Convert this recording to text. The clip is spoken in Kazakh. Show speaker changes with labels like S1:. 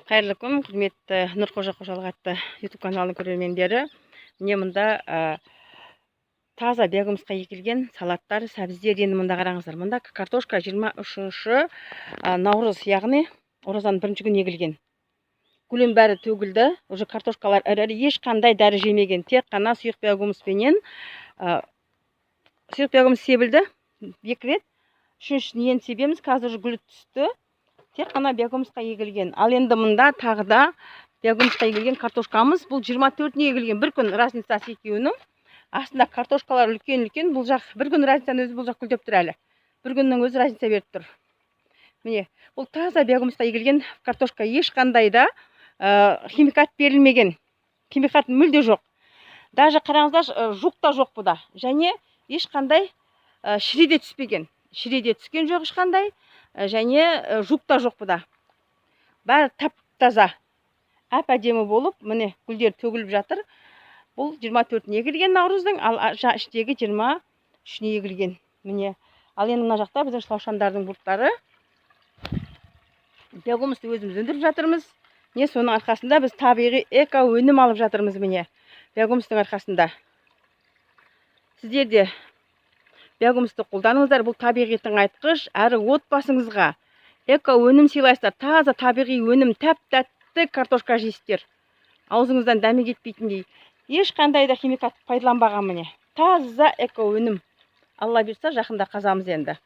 S1: Қайырлы күн, құрметті Нұрқожа қожалық атты YouTube каналының көрермендері. Міне мұнда таза биогумусқа егілген салаттар, сәбіздер. Енді мұнда қараңыздар. Мұнда картошка 23 наурыз, яғни оразаның бірінші күні егілген. Гүлін бәрі төгілді. Уже картошкалар ірі, ешқандай дәрі жемеген. Тек қана сұйық биогумуспенен сұйық биогумус себілді. 2 рет. Үшіншісін енді себеміз. Қазір гүлі түсті. Тек қана биогумусқа егілген. Ал енді мұнда тағы да биогумусқа егілген картошкамыз. Бұл 24-не егілген. Bir күн разницасы екеуінің. Астында картошкалар үлкен-үлкен. Бұл жақ бір күн разницаның өзі бұл жақ гүлдеп тұр әлі. Bir күннің өзі разница беріп тұр. Міне, бұл таза биогумусқа егілген картошка, ешқандай да химикат берілмеген. Химикат мүлде жоқ. Даже қараңыздар, жұқ та жоқ бұда. Және ешқандай шіреде түспеген. Шіреде түскен жоқ ешқандай. Және жұқ та жоқ бұда. Бәрі тап-таза. Әп-әдемі болып, міне гүлдер төгіліп жатыр. Бұл 24-не егілген наурыздың, ал іштегі 23-не егілген. Міне. Ал енді мына жақта біздің шылаушандардың бұрттары. Биогумусты өзіміз өндіріп жатырмыз. Не соның арқасында біз табиғи эко өнім алып жатырмыз міне. Биогумустың арқасында. Сіздер де биогумусты қолданыңыздар. Бұл табиғи тыңайтқыш, әрі отбасыңызға эко өнім сыйлайсыздар. Таза табиғи өнім, тәп-тәтті картошка жейсіздер. Аузыңыздан дәме кетпейтіндей. Ешқандай да химикат пайдаланбаған міне. Таза эко өнім. Алла бұйырса жақында қазамыз енді.